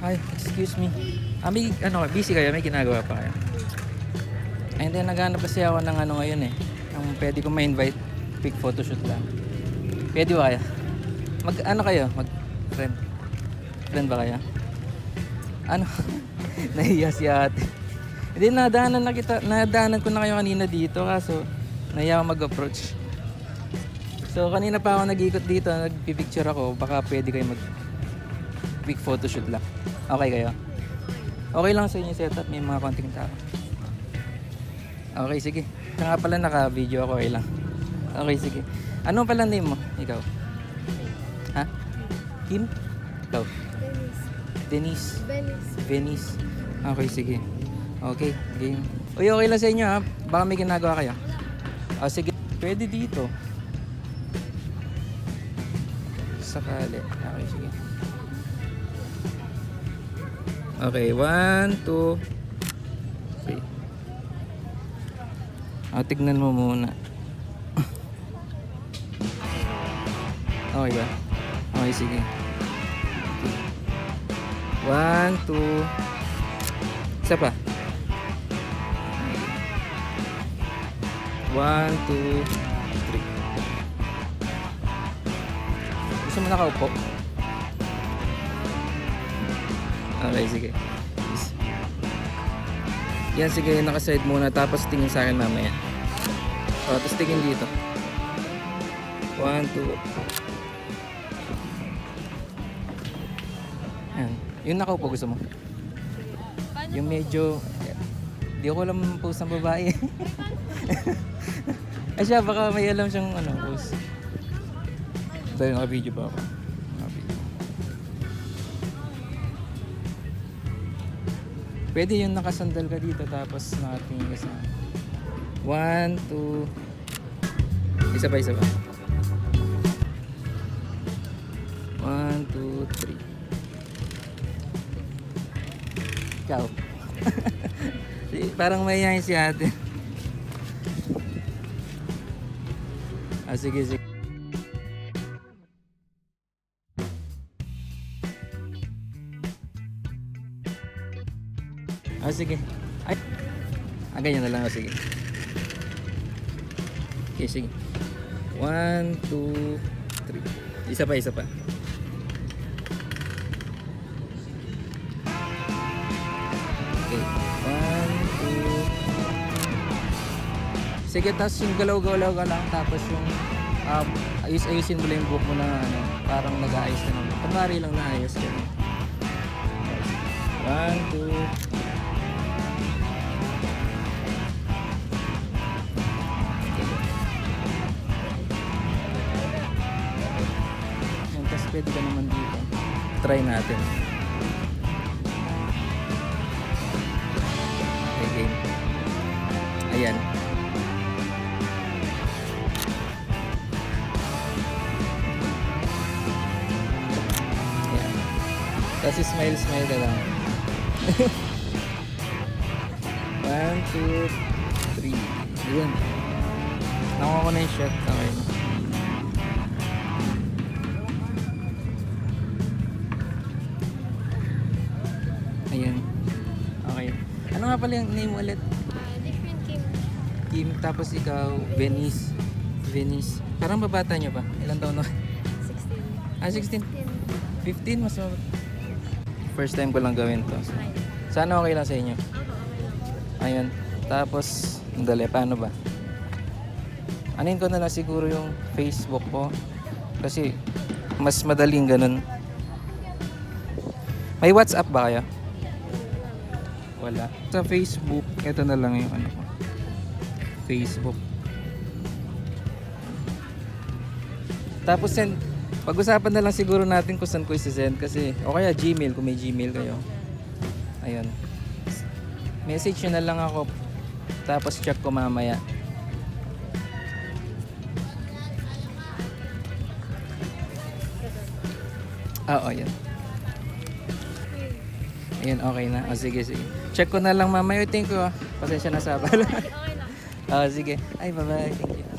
Hi, excuse me. May, busy kayo? May ginagawa pa kayo? Ay, hindi, naghanap kasi ako ng ngayon eh. Ang pwede ko ma-invite. Quick photoshoot lang. Pwede ba kaya? Kayo? Friend? Friend ba kaya? Nahiya si ate. Hindi, nadaanan ko na kayo kanina dito. Kaso, nahiya ako mag-approach. So, kanina pa ako nag-ikot dito. Nagpipicture ako. Baka pwede kayo quick photoshoot lang. Okay kayo? Okay lang sa inyo setup, may mga konting tao. Okay, sige. Kaya nga pala naka-video ako, okay lang. Okay, sige. Ano pala name mo? Ikaw? Ha? Kim? Ikaw? Denise. Venice. Okay, sige. Okay, game. Uy, okay lang sa inyo ha? Baka may ginagawa kayo? Sige. Pwede dito. Sakali. Okay, sige. Okay, 1, 2, 3. Tignan mo muna. Okay ba? Okay, sige. 1, 2. Isa pa. 1, 2, 3. Gusto mo nakaupo? Okay, sige. Yan, sige, nakaside muna. Tapos tingin sa akin mamaya. Tapos tingin dito. 1, 2. Yan. Yung nakaupo gusto mo? Yung medyo... Di ko alam post ng babae. Ay siya, baka may alam siyang post. Dahil naka-video pa ako. Pwede yung nakasandal ka dito tapos nakatingin ka sa 1, 2. Isa pa. 1, 2, 3. Ikaw. Parang mayayain si ate. Sige. Sige. Ay. Ganyan na lang. Sige. Okay, sige. 1, 2, 3. Isa pa. Okay. 1, 2. Sige, tapos yung galaw-galaw ka lang. Tapos yung ayusin mo lang yung buhok mo na parang nag-aayos ka naman. Kumari lang na ayos ka. 1, 2. Pwede ka naman dito. Try natin. Okay, game. Ayan. Ayan. Tapos smile ka lang. 1, 2, 3. Ayan. Nakuha ko na yung shot. Okay na. Ayan. Okay. Ano nga pala yung name ulit? Different Kim. Kim, tapos ikaw, Venice. Parang babata nyo pa. Ilang taon na? 16. 16? 15? Mas mabata. First time ko lang gawin to. Sana okay lang sa inyo. Ayan. Tapos, dali, paano ba? Anin ko na lang siguro yung Facebook ko. Kasi, mas madaling ganun. May WhatsApp ba kayo? Wala. Sa Facebook, ito na lang yung Facebook. Tapos pag-usapan na lang siguro natin kung saan ko i-send kasi o kaya Gmail kung may Gmail kayo. Ayun. Message nyo na lang ako tapos check ko mamaya. Oo, yan. Ayan, okay na. Sige. Check ko na lang mamaya. Thank you. Pasensya na sa abala. Okay lang. Sige. Ay, bye-bye. Thank you.